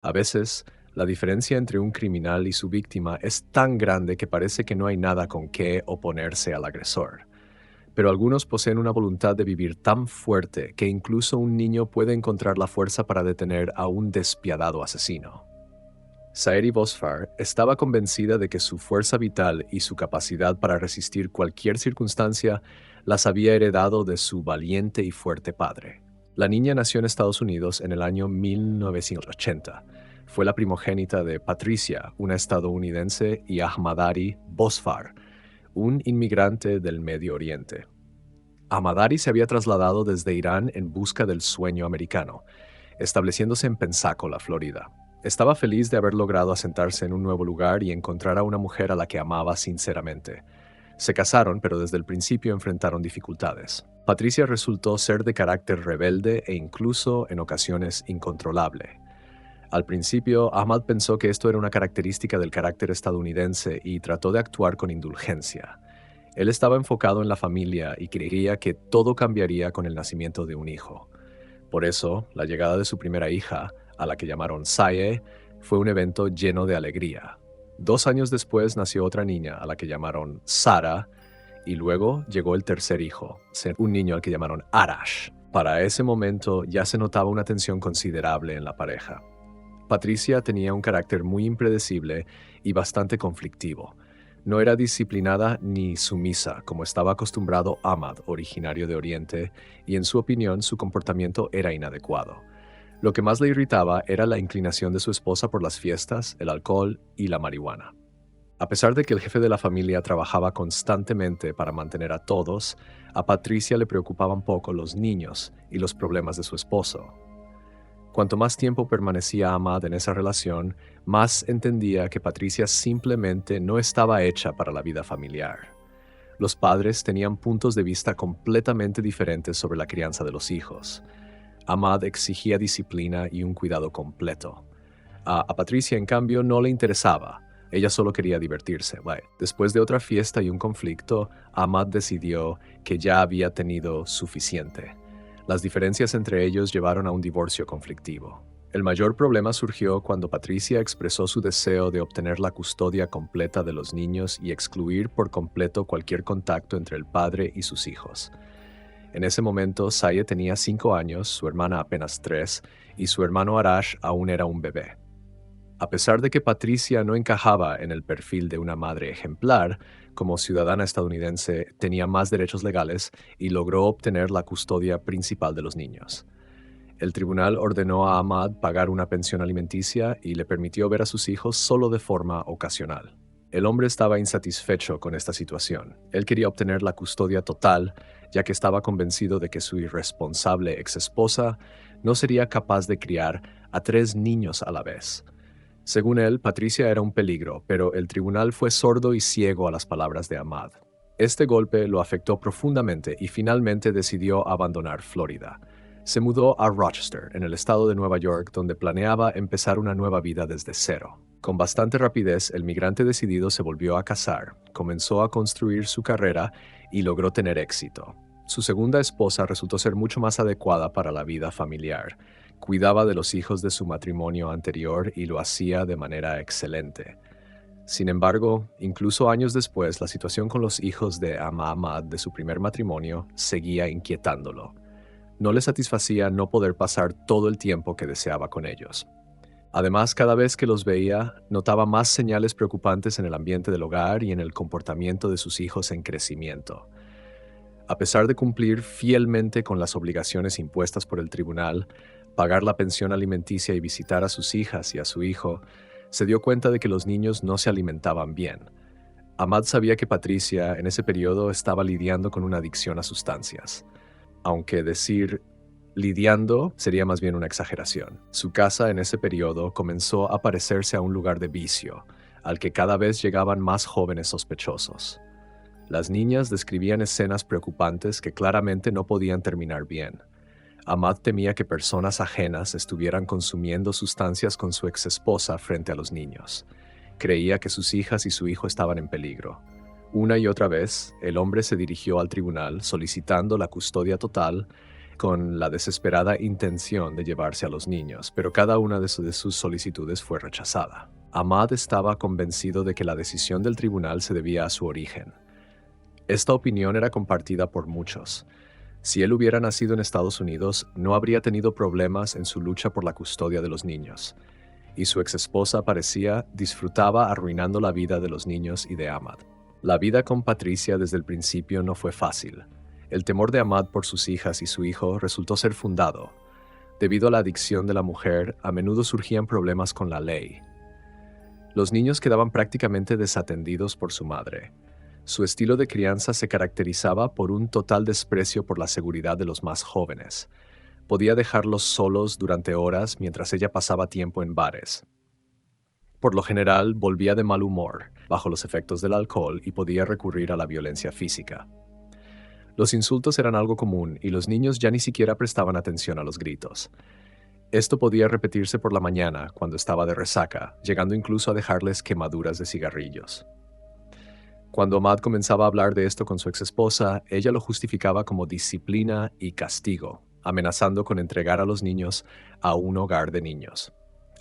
A veces, la diferencia entre un criminal y su víctima es tan grande que parece que no hay nada con qué oponerse al agresor. Pero algunos poseen una voluntad de vivir tan fuerte que incluso un niño puede encontrar la fuerza para detener a un despiadado asesino. Saeri Bosfar estaba convencida de que su fuerza vital y su capacidad para resistir cualquier circunstancia las había heredado de su valiente y fuerte padre. La niña nació en Estados Unidos en el año 1980. Fue la primogénita de Patricia, una estadounidense, y Ahmadari Bosfar, un inmigrante del Medio Oriente. Ahmadari se había trasladado desde Irán en busca del sueño americano, estableciéndose en Pensacola, Florida. Estaba feliz de haber logrado asentarse en un nuevo lugar y encontrar a una mujer a la que amaba sinceramente. Se casaron, pero desde el principio enfrentaron dificultades. Patricia resultó ser de carácter rebelde e incluso, en ocasiones, incontrolable. Al principio, Ahmad pensó que esto era una característica del carácter estadounidense y trató de actuar con indulgencia. Él estaba enfocado en la familia y creía que todo cambiaría con el nacimiento de un hijo. Por eso, la llegada de su primera hija, a la que llamaron Saye, fue un evento lleno de alegría. 2 años después nació otra niña, a la que llamaron Sara, y luego llegó el tercer hijo, un niño al que llamaron Arash. Para ese momento ya se notaba una tensión considerable en la pareja. Patricia tenía un carácter muy impredecible y bastante conflictivo. No era disciplinada ni sumisa, como estaba acostumbrado Ahmad, originario de Oriente, y en su opinión su comportamiento era inadecuado. Lo que más le irritaba era la inclinación de su esposa por las fiestas, el alcohol y la marihuana. A pesar de que el jefe de la familia trabajaba constantemente para mantener a todos, a Patricia le preocupaban poco los niños y los problemas de su esposo. Cuanto más tiempo permanecía Ahmad en esa relación, más entendía que Patricia simplemente no estaba hecha para la vida familiar. Los padres tenían puntos de vista completamente diferentes sobre la crianza de los hijos. Ahmad exigía disciplina y un cuidado completo. A Patricia, en cambio, no le interesaba. Ella solo quería divertirse. Después de otra fiesta y un conflicto, Ahmad decidió que ya había tenido suficiente. Las diferencias entre ellos llevaron a un divorcio conflictivo. El mayor problema surgió cuando Patricia expresó su deseo de obtener la custodia completa de los niños y excluir por completo cualquier contacto entre el padre y sus hijos. En ese momento, Saye tenía 5 años, su hermana apenas 3, y su hermano Arash aún era un bebé. A pesar de que Patricia no encajaba en el perfil de una madre ejemplar, como ciudadana estadounidense tenía más derechos legales y logró obtener la custodia principal de los niños. El tribunal ordenó a Ahmad pagar una pensión alimenticia y le permitió ver a sus hijos solo de forma ocasional. El hombre estaba insatisfecho con esta situación. Él quería obtener la custodia total, ya que estaba convencido de que su irresponsable exesposa no sería capaz de criar a 3 niños a la vez. Según él, Patricia era un peligro, pero el tribunal fue sordo y ciego a las palabras de Ahmad. Este golpe lo afectó profundamente y finalmente decidió abandonar Florida. Se mudó a Rochester, en el estado de Nueva York, donde planeaba empezar una nueva vida desde cero. Con bastante rapidez, el migrante decidido se volvió a casar, comenzó a construir su carrera y logró tener éxito. Su segunda esposa resultó ser mucho más adecuada para la vida familiar. Cuidaba de los hijos de su matrimonio anterior y lo hacía de manera excelente. Sin embargo, incluso años después, la situación con los hijos de Ahmad de su primer matrimonio seguía inquietándolo. No le satisfacía no poder pasar todo el tiempo que deseaba con ellos. Además, cada vez que los veía, notaba más señales preocupantes en el ambiente del hogar y en el comportamiento de sus hijos en crecimiento. A pesar de cumplir fielmente con las obligaciones impuestas por el tribunal, pagar la pensión alimenticia y visitar a sus hijas y a su hijo, se dio cuenta de que los niños no se alimentaban bien. Ahmad sabía que Patricia en ese periodo estaba lidiando con una adicción a sustancias, aunque decir lidiando sería más bien una exageración. Su casa en ese periodo comenzó a parecerse a un lugar de vicio, al que cada vez llegaban más jóvenes sospechosos. Las niñas describían escenas preocupantes que claramente no podían terminar bien. Ahmad temía que personas ajenas estuvieran consumiendo sustancias con su exesposa frente a los niños. Creía que sus hijas y su hijo estaban en peligro. Una y otra vez, el hombre se dirigió al tribunal solicitando la custodia total con la desesperada intención de llevarse a los niños, pero cada una de sus solicitudes fue rechazada. Ahmad estaba convencido de que la decisión del tribunal se debía a su origen. Esta opinión era compartida por muchos. Si él hubiera nacido en Estados Unidos, no habría tenido problemas en su lucha por la custodia de los niños. Y su exesposa parecía disfrutaba arruinando la vida de los niños y de Ahmad. La vida con Patricia desde el principio no fue fácil. El temor de Ahmad por sus hijas y su hijo resultó ser fundado. Debido a la adicción de la mujer, a menudo surgían problemas con la ley. Los niños quedaban prácticamente desatendidos por su madre. Su estilo de crianza se caracterizaba por un total desprecio por la seguridad de los más jóvenes. Podía dejarlos solos durante horas mientras ella pasaba tiempo en bares. Por lo general, volvía de mal humor, bajo los efectos del alcohol, y podía recurrir a la violencia física. Los insultos eran algo común y los niños ya ni siquiera prestaban atención a los gritos. Esto podía repetirse por la mañana, cuando estaba de resaca, llegando incluso a dejarles quemaduras de cigarrillos. Cuando Ahmad comenzaba a hablar de esto con su exesposa, ella lo justificaba como disciplina y castigo, amenazando con entregar a los niños a un hogar de niños.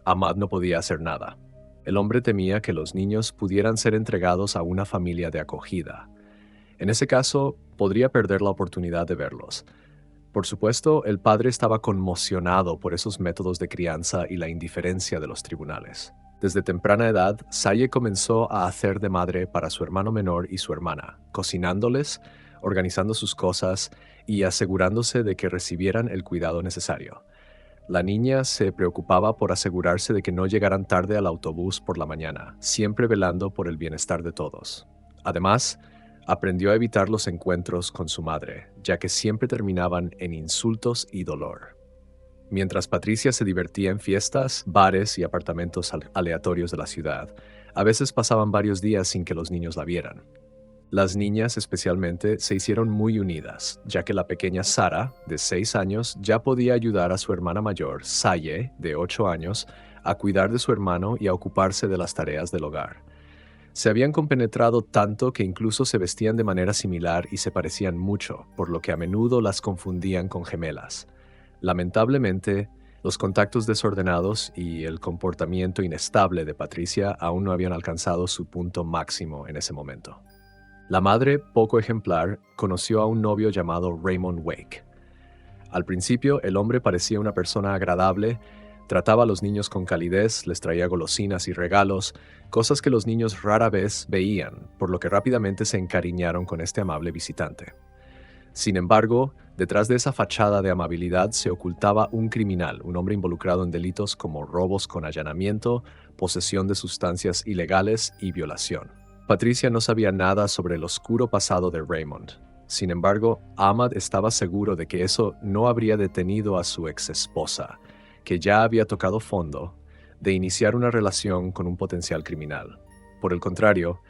Ahmad no podía hacer nada. El hombre temía que los niños pudieran ser entregados a una familia de acogida. En ese caso, podría perder la oportunidad de verlos. Por supuesto, el padre estaba conmocionado por esos métodos de crianza y la indiferencia de los tribunales. Desde temprana edad, Saye comenzó a hacer de madre para su hermano menor y su hermana, cocinándoles, organizando sus cosas y asegurándose de que recibieran el cuidado necesario. La niña se preocupaba por asegurarse de que no llegaran tarde al autobús por la mañana, siempre velando por el bienestar de todos. Además, aprendió a evitar los encuentros con su madre, ya que siempre terminaban en insultos y dolor. Mientras Patricia se divertía en fiestas, bares y apartamentos aleatorios de la ciudad, a veces pasaban varios días sin que los niños la vieran. Las niñas especialmente se hicieron muy unidas, ya que la pequeña Sara, de 6 años, ya podía ayudar a su hermana mayor, Saye, de 8 años, a cuidar de su hermano y a ocuparse de las tareas del hogar. Se habían compenetrado tanto que incluso se vestían de manera similar y se parecían mucho, por lo que a menudo las confundían con gemelas. Lamentablemente, los contactos desordenados y el comportamiento inestable de Patricia aún no habían alcanzado su punto máximo en ese momento. La madre, poco ejemplar, conoció a un novio llamado Raymond Wake. Al principio, el hombre parecía una persona agradable, trataba a los niños con calidez, les traía golosinas y regalos, cosas que los niños rara vez veían, por lo que rápidamente se encariñaron con este amable visitante. Sin embargo, detrás de esa fachada de amabilidad se ocultaba un criminal, un hombre involucrado en delitos como robos con allanamiento, posesión de sustancias ilegales y violación. Patricia no sabía nada sobre el oscuro pasado de Raymond. Sin embargo, Ahmad estaba seguro de que eso no habría detenido a su exesposa, que ya había tocado fondo, de iniciar una relación con un potencial criminal. Por el contrario,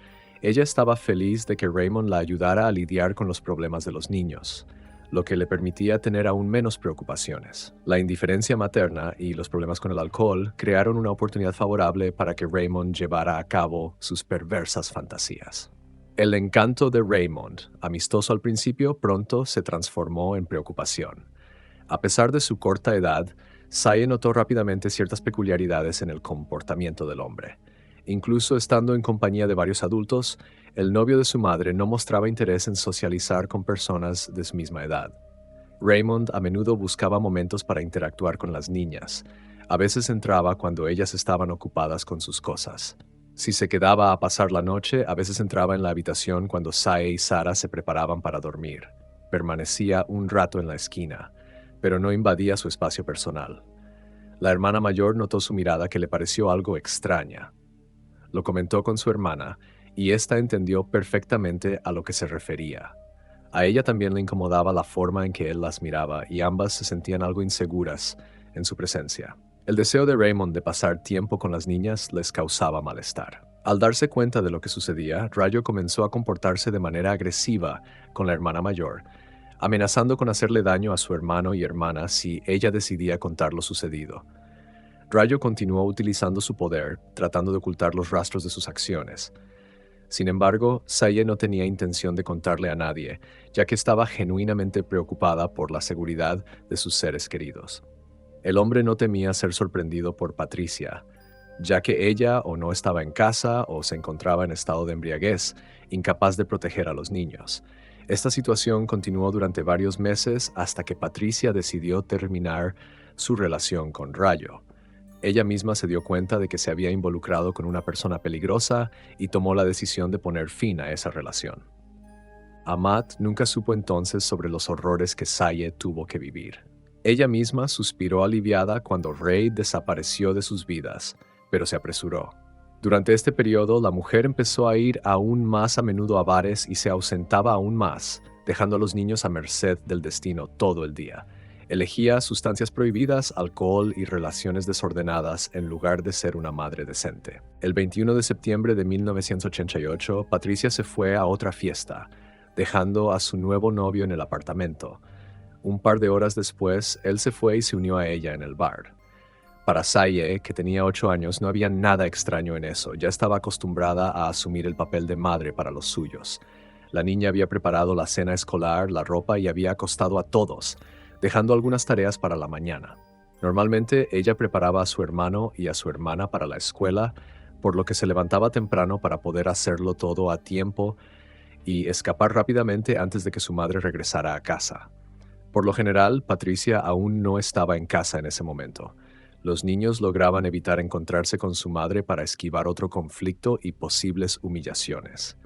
ella estaba feliz de que Raymond la ayudara a lidiar con los problemas de los niños, lo que le permitía tener aún menos preocupaciones. La indiferencia materna y los problemas con el alcohol crearon una oportunidad favorable para que Raymond llevara a cabo sus perversas fantasías. El encanto de Raymond, amistoso al principio, pronto se transformó en preocupación. A pesar de su corta edad, Saye notó rápidamente ciertas peculiaridades en el comportamiento del hombre. Incluso estando en compañía de varios adultos, el novio de su madre no mostraba interés en socializar con personas de su misma edad. Raymond a menudo buscaba momentos para interactuar con las niñas. A veces entraba cuando ellas estaban ocupadas con sus cosas. Si se quedaba a pasar la noche, a veces entraba en la habitación cuando Saye y Sara se preparaban para dormir. Permanecía un rato en la esquina, pero no invadía su espacio personal. La hermana mayor notó su mirada que le pareció algo extraña. Lo comentó con su hermana, y ésta entendió perfectamente a lo que se refería. A ella también le incomodaba la forma en que él las miraba, y ambas se sentían algo inseguras en su presencia. El deseo de Raymond de pasar tiempo con las niñas les causaba malestar. Al darse cuenta de lo que sucedía, Rayo comenzó a comportarse de manera agresiva con la hermana mayor, amenazando con hacerle daño a su hermano y hermana si ella decidía contar lo sucedido. Rayo continuó utilizando su poder, tratando de ocultar los rastros de sus acciones. Sin embargo, Saye no tenía intención de contarle a nadie, ya que estaba genuinamente preocupada por la seguridad de sus seres queridos. El hombre no temía ser sorprendido por Patricia, ya que ella o no estaba en casa o se encontraba en estado de embriaguez, incapaz de proteger a los niños. Esta situación continuó durante varios meses hasta que Patricia decidió terminar su relación con Rayo. Ella misma se dio cuenta de que se había involucrado con una persona peligrosa y tomó la decisión de poner fin a esa relación. Amat nunca supo entonces sobre los horrores que Saye tuvo que vivir. Ella misma suspiró aliviada cuando Ray desapareció de sus vidas, pero se apresuró. Durante este periodo, la mujer empezó a ir aún más a menudo a bares y se ausentaba aún más, dejando a los niños a merced del destino todo el día. Elegía sustancias prohibidas, alcohol y relaciones desordenadas en lugar de ser una madre decente. El 21 de septiembre de 1988, Patricia se fue a otra fiesta, dejando a su nuevo novio en el apartamento. Un par de horas después, él se fue y se unió a ella en el bar. Para Saye, que tenía 8 años, no había nada extraño en eso. Ya estaba acostumbrada a asumir el papel de madre para los suyos. La niña había preparado la cena escolar, la ropa y había acostado a todos, dejando algunas tareas para la mañana. Normalmente ella preparaba a su hermano y a su hermana para la escuela, por lo que se levantaba temprano para poder hacerlo todo a tiempo y escapar rápidamente antes de que su madre regresara a casa. Por lo general, Patricia aún no estaba en casa en ese momento. Los niños lograban evitar encontrarse con su madre para esquivar otro conflicto y posibles humillaciones.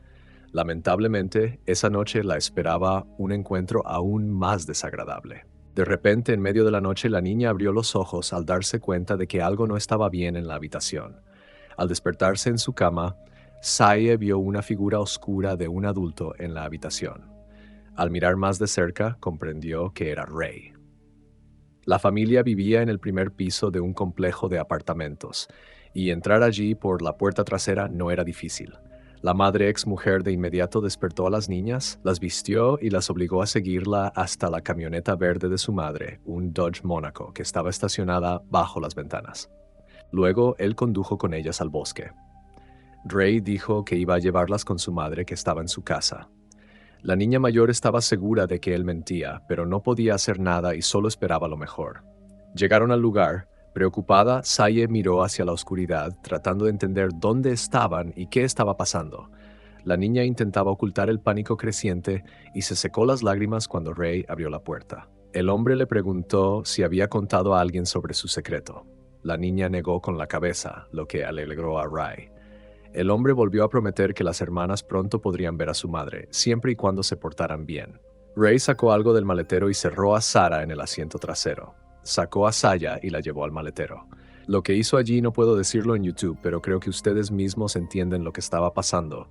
Lamentablemente, esa noche la esperaba un encuentro aún más desagradable. De repente, en medio de la noche, la niña abrió los ojos al darse cuenta de que algo no estaba bien en la habitación. Al despertarse en su cama, Saye vio una figura oscura de un adulto en la habitación. Al mirar más de cerca, comprendió que era Ray. La familia vivía en el primer piso de un complejo de apartamentos, y entrar allí por la puerta trasera no era difícil. La madre exmujer de inmediato despertó a las niñas, las vistió y las obligó a seguirla hasta la camioneta verde de su madre, un Dodge Monaco, que estaba estacionada bajo las ventanas. Luego, él condujo con ellas al bosque. Ray dijo que iba a llevarlas con su madre, que estaba en su casa. La niña mayor estaba segura de que él mentía, pero no podía hacer nada y solo esperaba lo mejor. Llegaron al lugar. Preocupada, Saye miró hacia la oscuridad, tratando de entender dónde estaban y qué estaba pasando. La niña intentaba ocultar el pánico creciente y se secó las lágrimas cuando Ray abrió la puerta. El hombre le preguntó si había contado a alguien sobre su secreto. La niña negó con la cabeza, lo que alegró a Ray. El hombre volvió a prometer que las hermanas pronto podrían ver a su madre, siempre y cuando se portaran bien. Ray sacó algo del maletero y cerró a Sara en el asiento trasero. Sacó a Saya y la llevó al maletero. Lo que hizo allí no puedo decirlo en YouTube, pero creo que ustedes mismos entienden lo que estaba pasando.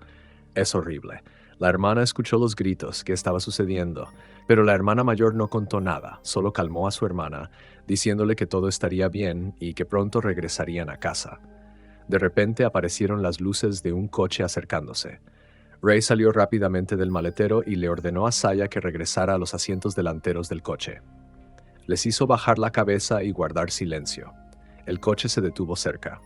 Es horrible. La hermana escuchó los gritos, qué estaba sucediendo, pero la hermana mayor no contó nada, solo calmó a su hermana, diciéndole que todo estaría bien y que pronto regresarían a casa. De repente aparecieron las luces de un coche acercándose. Ray salió rápidamente del maletero y le ordenó a Saya que regresara a los asientos delanteros del coche. Les hizo bajar la cabeza y guardar silencio. El coche se detuvo cerca.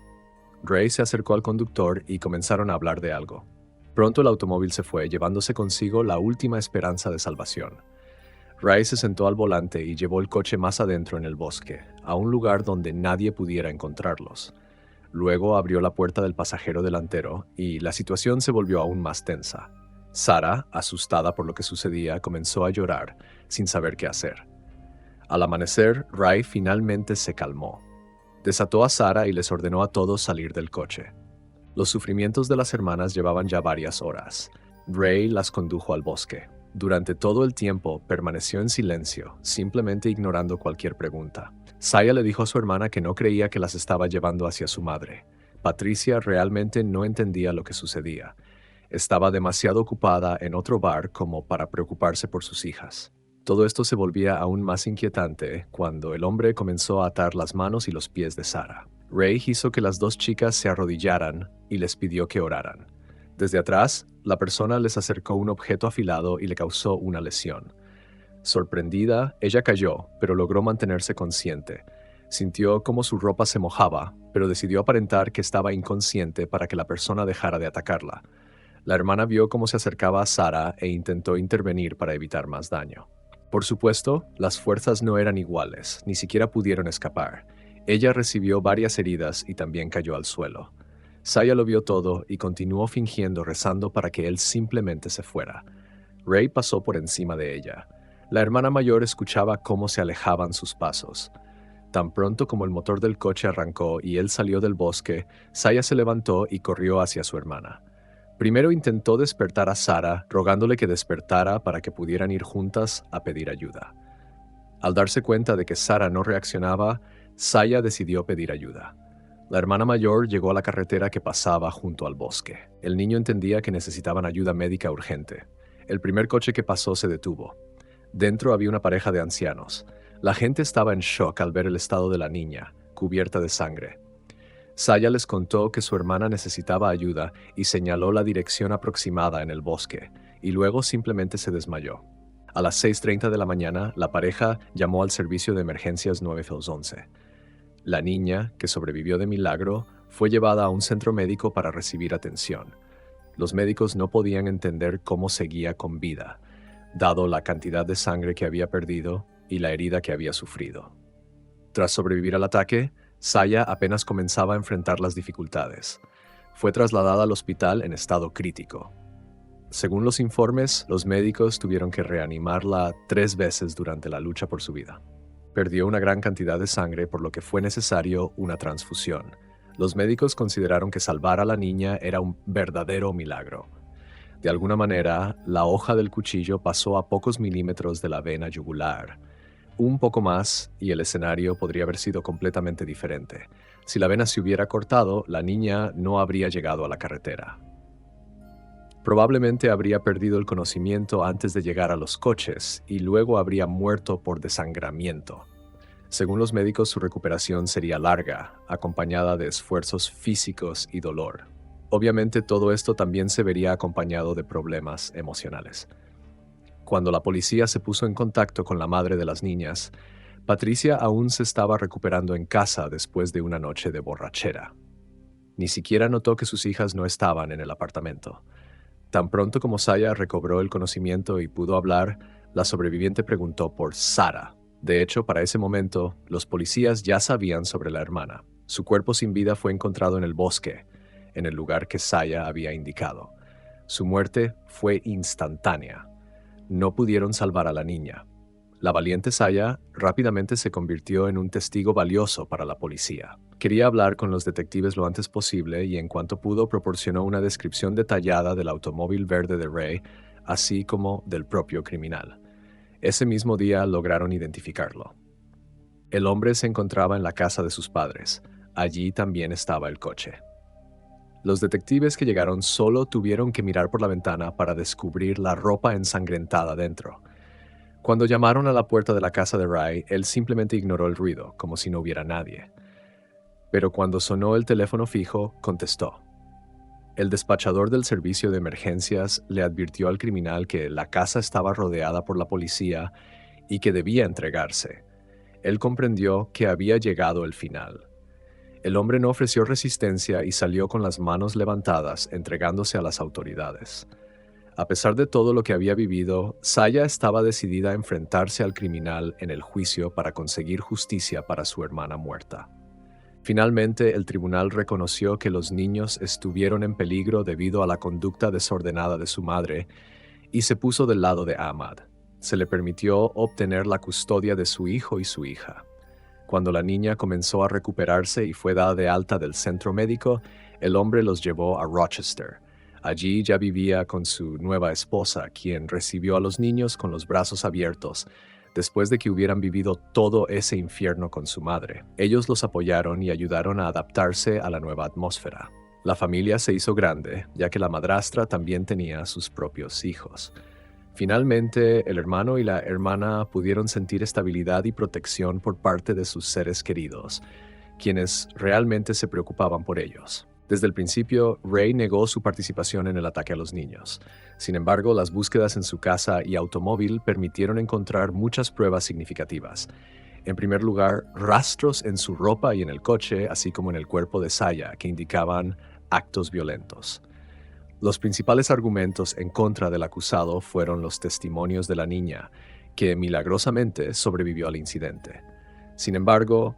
Ray se acercó al conductor y comenzaron a hablar de algo. Pronto el automóvil se fue, llevándose consigo la última esperanza de salvación. Ray se sentó al volante y llevó el coche más adentro en el bosque, a un lugar donde nadie pudiera encontrarlos. Luego abrió la puerta del pasajero delantero y la situación se volvió aún más tensa. Sara, asustada por lo que sucedía, comenzó a llorar, sin saber qué hacer. Al amanecer, Ray finalmente se calmó. Desató a Sara y les ordenó a todos salir del coche. Los sufrimientos de las hermanas llevaban ya varias horas. Ray las condujo al bosque. Durante todo el tiempo permaneció en silencio, simplemente ignorando cualquier pregunta. Saya le dijo a su hermana que no creía que las estaba llevando hacia su madre. Patricia realmente no entendía lo que sucedía. Estaba demasiado ocupada en otro bar como para preocuparse por sus hijas. Todo esto se volvía aún más inquietante cuando el hombre comenzó a atar las manos y los pies de Sara. Ray hizo que las dos chicas se arrodillaran y les pidió que oraran. Desde atrás, la persona les acercó un objeto afilado y le causó una lesión. Sorprendida, ella cayó, pero logró mantenerse consciente. Sintió cómo su ropa se mojaba, pero decidió aparentar que estaba inconsciente para que la persona dejara de atacarla. La hermana vio cómo se acercaba a Sarah e intentó intervenir para evitar más daño. Por supuesto, las fuerzas no eran iguales, ni siquiera pudieron escapar. Ella recibió varias heridas y también cayó al suelo. Saya lo vio todo y continuó fingiendo rezando para que él simplemente se fuera. Ray pasó por encima de ella. La hermana mayor escuchaba cómo se alejaban sus pasos. Tan pronto como el motor del coche arrancó y él salió del bosque, Saya se levantó y corrió hacia su hermana. Primero intentó despertar a Sarah, rogándole que despertara para que pudieran ir juntas a pedir ayuda. Al darse cuenta de que Sarah no reaccionaba, Saya decidió pedir ayuda. La hermana mayor llegó a la carretera que pasaba junto al bosque. El niño entendía que necesitaban ayuda médica urgente. El primer coche que pasó se detuvo. Dentro había una pareja de ancianos. La gente estaba en shock al ver el estado de la niña, cubierta de sangre. Saya les contó que su hermana necesitaba ayuda y señaló la dirección aproximada en el bosque, y luego simplemente se desmayó. A las 6:30 de la mañana, la pareja llamó al servicio de emergencias 911. La niña, que sobrevivió de milagro, fue llevada a un centro médico para recibir atención. Los médicos no podían entender cómo seguía con vida, dado la cantidad de sangre que había perdido y la herida que había sufrido. Tras sobrevivir al ataque, Saya apenas comenzaba a enfrentar las dificultades. Fue trasladada al hospital en estado crítico. Según los informes, los médicos tuvieron que reanimarla 3 veces durante la lucha por su vida. Perdió una gran cantidad de sangre, por lo que fue necesario una transfusión. Los médicos consideraron que salvar a la niña era un verdadero milagro. De alguna manera, la hoja del cuchillo pasó a pocos milímetros de la vena yugular. Un poco más y el escenario podría haber sido completamente diferente. Si la vena se hubiera cortado, la niña no habría llegado a la carretera. Probablemente habría perdido el conocimiento antes de llegar a los coches y luego habría muerto por desangramiento. Según los médicos, su recuperación sería larga, acompañada de esfuerzos físicos y dolor. Obviamente todo esto también se vería acompañado de problemas emocionales. Cuando la policía se puso en contacto con la madre de las niñas, Patricia aún se estaba recuperando en casa después de una noche de borrachera. Ni siquiera notó que sus hijas no estaban en el apartamento. Tan pronto como Saya recobró el conocimiento y pudo hablar, la sobreviviente preguntó por Sarah. De hecho, para ese momento, los policías ya sabían sobre la hermana. Su cuerpo sin vida fue encontrado en el bosque, en el lugar que Saya había indicado. Su muerte fue instantánea. No pudieron salvar a la niña. La valiente Saya rápidamente se convirtió en un testigo valioso para la policía. Quería hablar con los detectives lo antes posible y en cuanto pudo proporcionó una descripción detallada del automóvil verde de Ray, así como del propio criminal. Ese mismo día lograron identificarlo. El hombre se encontraba en la casa de sus padres. Allí también estaba el coche. Los detectives que llegaron solo tuvieron que mirar por la ventana para descubrir la ropa ensangrentada dentro. Cuando llamaron a la puerta de la casa de Ray, él simplemente ignoró el ruido, como si no hubiera nadie. Pero cuando sonó el teléfono fijo, contestó. El despachador del servicio de emergencias le advirtió al criminal que la casa estaba rodeada por la policía y que debía entregarse. Él comprendió que había llegado el final. El hombre no ofreció resistencia y salió con las manos levantadas, entregándose a las autoridades. A pesar de todo lo que había vivido, Saya estaba decidida a enfrentarse al criminal en el juicio para conseguir justicia para su hermana muerta. Finalmente, el tribunal reconoció que los niños estuvieron en peligro debido a la conducta desordenada de su madre y se puso del lado de Ahmad. Se le permitió obtener la custodia de su hijo y su hija. Cuando la niña comenzó a recuperarse y fue dada de alta del centro médico, el hombre los llevó a Rochester. Allí ya vivía con su nueva esposa, quien recibió a los niños con los brazos abiertos, después de que hubieran vivido todo ese infierno con su madre. Ellos los apoyaron y ayudaron a adaptarse a la nueva atmósfera. La familia se hizo grande, ya que la madrastra también tenía sus propios hijos. Finalmente, el hermano y la hermana pudieron sentir estabilidad y protección por parte de sus seres queridos, quienes realmente se preocupaban por ellos. Desde el principio, Ray negó su participación en el ataque a los niños. Sin embargo, las búsquedas en su casa y automóvil permitieron encontrar muchas pruebas significativas. En primer lugar, rastros en su ropa y en el coche, así como en el cuerpo de Saya, que indicaban actos violentos. Los principales argumentos en contra del acusado fueron los testimonios de la niña, que milagrosamente sobrevivió al incidente. Sin embargo,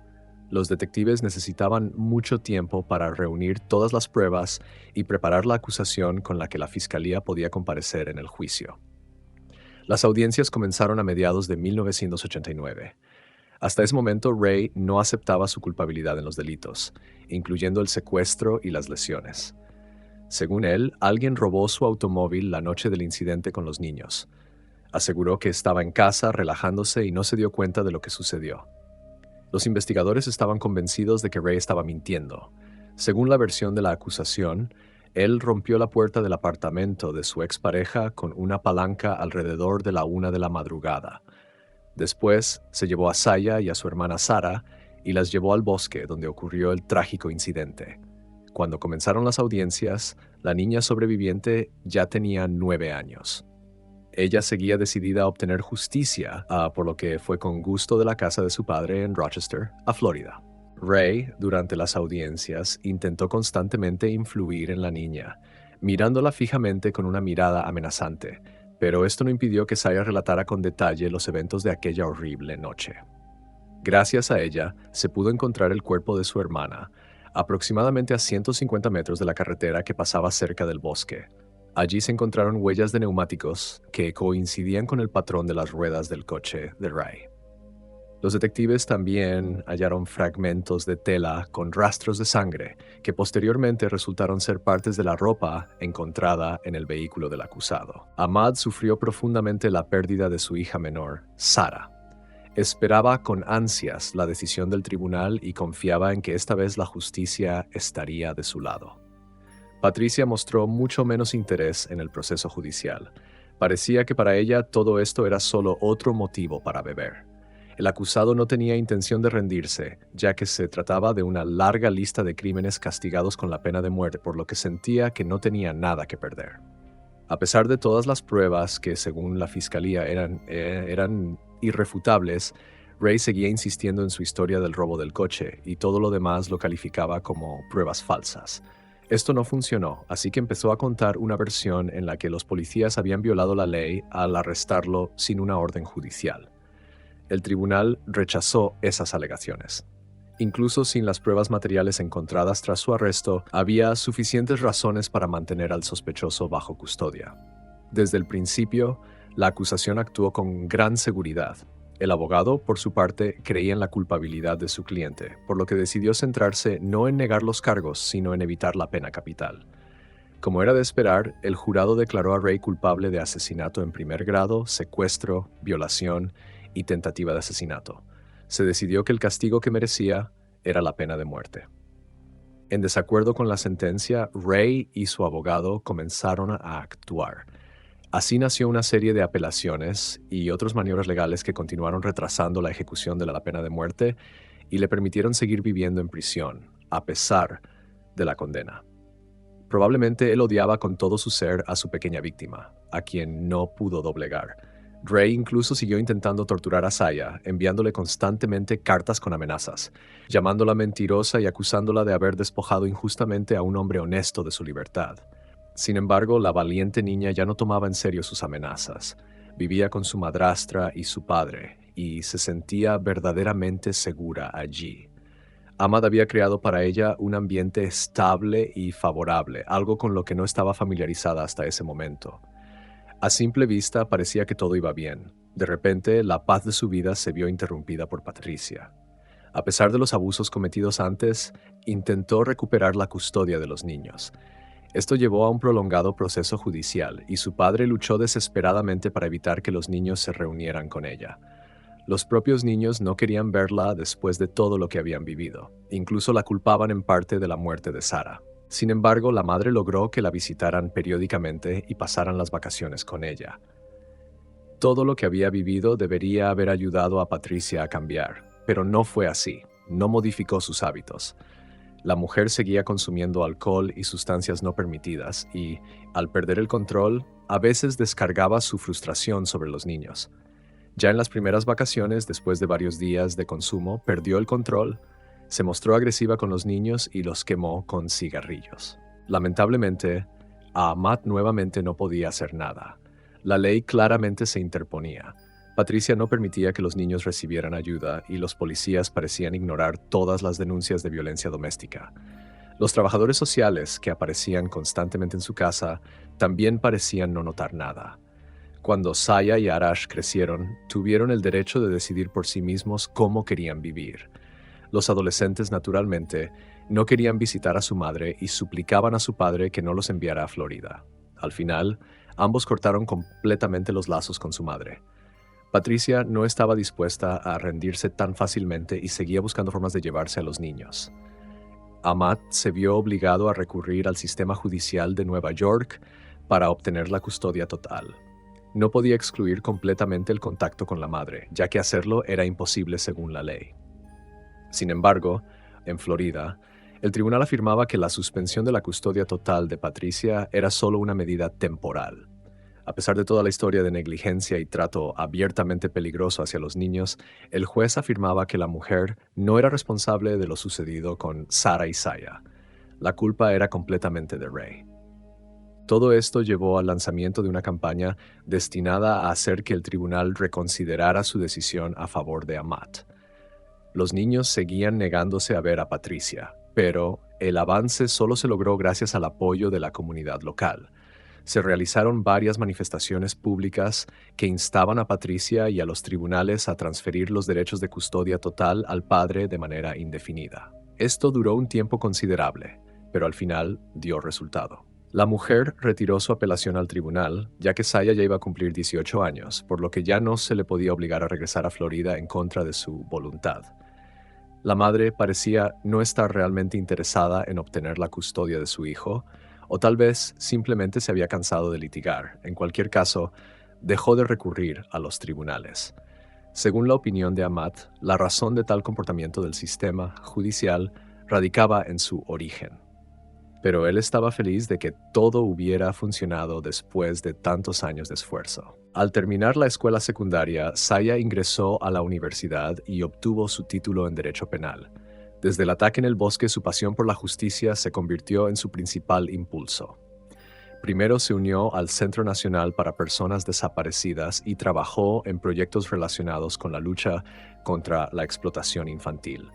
los detectives necesitaban mucho tiempo para reunir todas las pruebas y preparar la acusación con la que la fiscalía podía comparecer en el juicio. Las audiencias comenzaron a mediados de 1989. Hasta ese momento, Ray no aceptaba su culpabilidad en los delitos, incluyendo el secuestro y las lesiones. Según él, alguien robó su automóvil la noche del incidente con los niños. Aseguró que estaba en casa relajándose y no se dio cuenta de lo que sucedió. Los investigadores estaban convencidos de que Ray estaba mintiendo. Según la versión de la acusación, él rompió la puerta del apartamento de su expareja con una palanca alrededor de la 1 de la madrugada. Después, se llevó a Saya y a su hermana Sara y las llevó al bosque donde ocurrió el trágico incidente. Cuando comenzaron las audiencias, la niña sobreviviente ya tenía 9 años. Ella seguía decidida a obtener justicia, por lo que fue con gusto de la casa de su padre en Rochester, a Florida. Ray, durante las audiencias, intentó constantemente influir en la niña, mirándola fijamente con una mirada amenazante, pero esto no impidió que Saya relatara con detalle los eventos de aquella horrible noche. Gracias a ella, se pudo encontrar el cuerpo de su hermana, aproximadamente a 150 metros de la carretera que pasaba cerca del bosque. Allí se encontraron huellas de neumáticos que coincidían con el patrón de las ruedas del coche de Ray. Los detectives también hallaron fragmentos de tela con rastros de sangre que posteriormente resultaron ser partes de la ropa encontrada en el vehículo del acusado. Ahmad sufrió profundamente la pérdida de su hija menor, Sara. Esperaba con ansias la decisión del tribunal y confiaba en que esta vez la justicia estaría de su lado. Patricia mostró mucho menos interés en el proceso judicial. Parecía que para ella todo esto era solo otro motivo para beber. El acusado no tenía intención de rendirse, ya que se trataba de una larga lista de crímenes castigados con la pena de muerte, por lo que sentía que no tenía nada que perder. A pesar de todas las pruebas que, según la fiscalía, eran irrefutables, Ray seguía insistiendo en su historia del robo del coche y todo lo demás lo calificaba como pruebas falsas. Esto no funcionó, así que empezó a contar una versión en la que los policías habían violado la ley al arrestarlo sin una orden judicial. El tribunal rechazó esas alegaciones. Incluso sin las pruebas materiales encontradas tras su arresto, había suficientes razones para mantener al sospechoso bajo custodia. Desde el principio, la acusación actuó con gran seguridad. El abogado, por su parte, creía en la culpabilidad de su cliente, por lo que decidió centrarse no en negar los cargos, sino en evitar la pena capital. Como era de esperar, el jurado declaró a Ray culpable de asesinato en primer grado, secuestro, violación y tentativa de asesinato. Se decidió que el castigo que merecía era la pena de muerte. En desacuerdo con la sentencia, Ray y su abogado comenzaron a actuar. Así nació una serie de apelaciones y otras maniobras legales que continuaron retrasando la ejecución de la pena de muerte y le permitieron seguir viviendo en prisión, a pesar de la condena. Probablemente él odiaba con todo su ser a su pequeña víctima, a quien no pudo doblegar. Ray incluso siguió intentando torturar a Saya, enviándole constantemente cartas con amenazas, llamándola mentirosa y acusándola de haber despojado injustamente a un hombre honesto de su libertad. Sin embargo, la valiente niña ya no tomaba en serio sus amenazas. Vivía con su madrastra y su padre, y se sentía verdaderamente segura allí. Ahmad había creado para ella un ambiente estable y favorable, algo con lo que no estaba familiarizada hasta ese momento. A simple vista parecía que todo iba bien. De repente, la paz de su vida se vio interrumpida por Patricia. A pesar de los abusos cometidos antes, intentó recuperar la custodia de los niños. Esto llevó a un prolongado proceso judicial y su padre luchó desesperadamente para evitar que los niños se reunieran con ella. Los propios niños no querían verla después de todo lo que habían vivido. Incluso la culpaban en parte de la muerte de Sara. Sin embargo, la madre logró que la visitaran periódicamente y pasaran las vacaciones con ella. Todo lo que había vivido debería haber ayudado a Patricia a cambiar, pero no fue así. No modificó sus hábitos. La mujer seguía consumiendo alcohol y sustancias no permitidas y, al perder el control, a veces descargaba su frustración sobre los niños. Ya en las primeras vacaciones, después de varios días de consumo, perdió el control, se mostró agresiva con los niños y los quemó con cigarrillos. Lamentablemente, A Amat nuevamente no podía hacer nada. La ley claramente se interponía. Patricia no permitía que los niños recibieran ayuda y los policías parecían ignorar todas las denuncias de violencia doméstica. Los trabajadores sociales que aparecían constantemente en su casa también parecían no notar nada. Cuando Saya y Arash crecieron, tuvieron el derecho de decidir por sí mismos cómo querían vivir. Los adolescentes, naturalmente, no querían visitar a su madre y suplicaban a su padre que no los enviara a Florida. Al final, ambos cortaron completamente los lazos con su madre. Patricia no estaba dispuesta a rendirse tan fácilmente y seguía buscando formas de llevarse a los niños. Amat se vio obligado a recurrir al sistema judicial de Nueva York para obtener la custodia total. No podía excluir completamente el contacto con la madre, ya que hacerlo era imposible según la ley. Sin embargo, en Florida, el tribunal afirmaba que la suspensión de la custodia total de Patricia era solo una medida temporal. A pesar de toda la historia de negligencia y trato abiertamente peligroso hacia los niños, el juez afirmaba que la mujer no era responsable de lo sucedido con Sarah y Saya. La culpa era completamente de Ray. Todo esto llevó al lanzamiento de una campaña destinada a hacer que el tribunal reconsiderara su decisión a favor de Amat. Los niños seguían negándose a ver a Patricia, pero el avance solo se logró gracias al apoyo de la comunidad local. Se realizaron varias manifestaciones públicas que instaban a Patricia y a los tribunales a transferir los derechos de custodia total al padre de manera indefinida. Esto duró un tiempo considerable, pero al final dio resultado. La mujer retiró su apelación al tribunal, ya que Saya ya iba a cumplir 18 años, por lo que ya no se le podía obligar a regresar a Florida en contra de su voluntad. La madre parecía no estar realmente interesada en obtener la custodia de su hijo, o tal vez simplemente se había cansado de litigar. En cualquier caso, dejó de recurrir a los tribunales. Según la opinión de Amat, la razón de tal comportamiento del sistema judicial radicaba en su origen. Pero él estaba feliz de que todo hubiera funcionado después de tantos años de esfuerzo. Al terminar la escuela secundaria, Saya ingresó a la universidad y obtuvo su título en Derecho Penal. Desde el ataque en el bosque, su pasión por la justicia se convirtió en su principal impulso. Primero se unió al Centro Nacional para Personas Desaparecidas y trabajó en proyectos relacionados con la lucha contra la explotación infantil.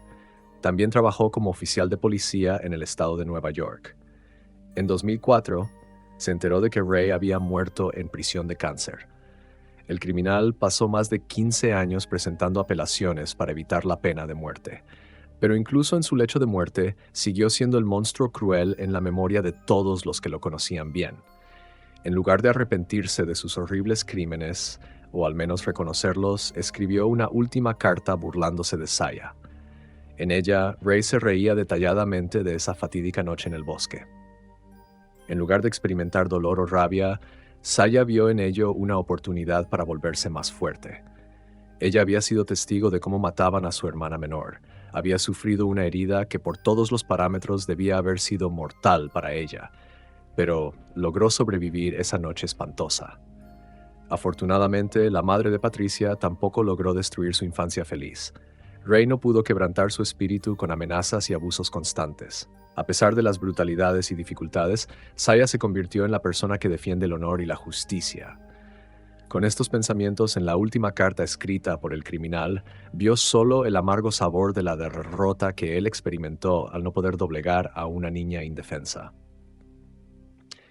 También trabajó como oficial de policía en el estado de Nueva York. En 2004, se enteró de que Ray había muerto en prisión de cáncer. El criminal pasó más de 15 años presentando apelaciones para evitar la pena de muerte. Pero incluso en su lecho de muerte, siguió siendo el monstruo cruel en la memoria de todos los que lo conocían bien. En lugar de arrepentirse de sus horribles crímenes, o al menos reconocerlos, escribió una última carta burlándose de Saya. En ella, Ray se reía detalladamente de esa fatídica noche en el bosque. En lugar de experimentar dolor o rabia, Saya vio en ello una oportunidad para volverse más fuerte. Ella había sido testigo de cómo mataban a su hermana menor. Había sufrido una herida que por todos los parámetros debía haber sido mortal para ella, pero logró sobrevivir esa noche espantosa. Afortunadamente, la madre de Patricia tampoco logró destruir su infancia feliz. Ray no pudo quebrantar su espíritu con amenazas y abusos constantes. A pesar de las brutalidades y dificultades, Saya se convirtió en la persona que defiende el honor y la justicia. Con estos pensamientos en la última carta escrita por el criminal, vio solo el amargo sabor de la derrota que él experimentó al no poder doblegar a una niña indefensa.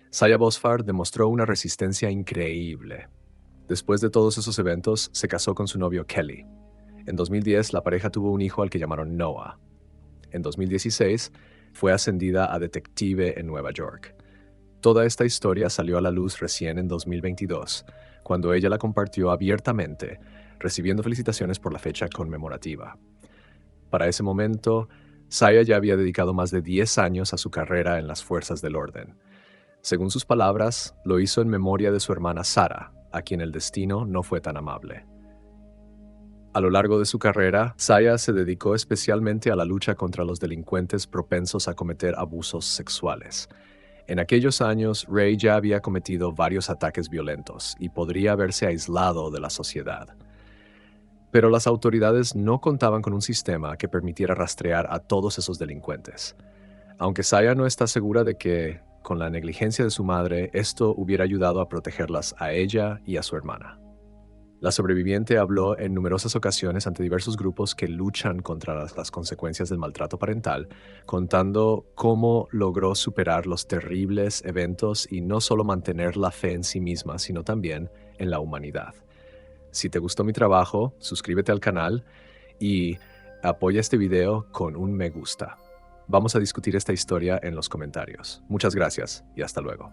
Saya Bosfar demostró una resistencia increíble. Después de todos esos eventos, se casó con su novio Kelly. En 2010, la pareja tuvo un hijo al que llamaron Noah. En 2016, fue ascendida a detective en Nueva York. Toda esta historia salió a la luz recién en 2022, cuando ella la compartió abiertamente, recibiendo felicitaciones por la fecha conmemorativa. Para ese momento, Saya ya había dedicado más de 10 años a su carrera en las fuerzas del orden. Según sus palabras, lo hizo en memoria de su hermana Sarah, a quien el destino no fue tan amable. A lo largo de su carrera, Saya se dedicó especialmente a la lucha contra los delincuentes propensos a cometer abusos sexuales. En aquellos años, Ray ya había cometido varios ataques violentos y podría haberse aislado de la sociedad. Pero las autoridades no contaban con un sistema que permitiera rastrear a todos esos delincuentes. Aunque Saya no está segura de que, con la negligencia de su madre, esto hubiera ayudado a protegerlas a ella y a su hermana. La sobreviviente habló en numerosas ocasiones ante diversos grupos que luchan contra las consecuencias del maltrato parental, contando cómo logró superar los terribles eventos y no solo mantener la fe en sí misma, sino también en la humanidad. Si te gustó mi trabajo, suscríbete al canal y apoya este video con un me gusta. Vamos a discutir esta historia en los comentarios. Muchas gracias y hasta luego.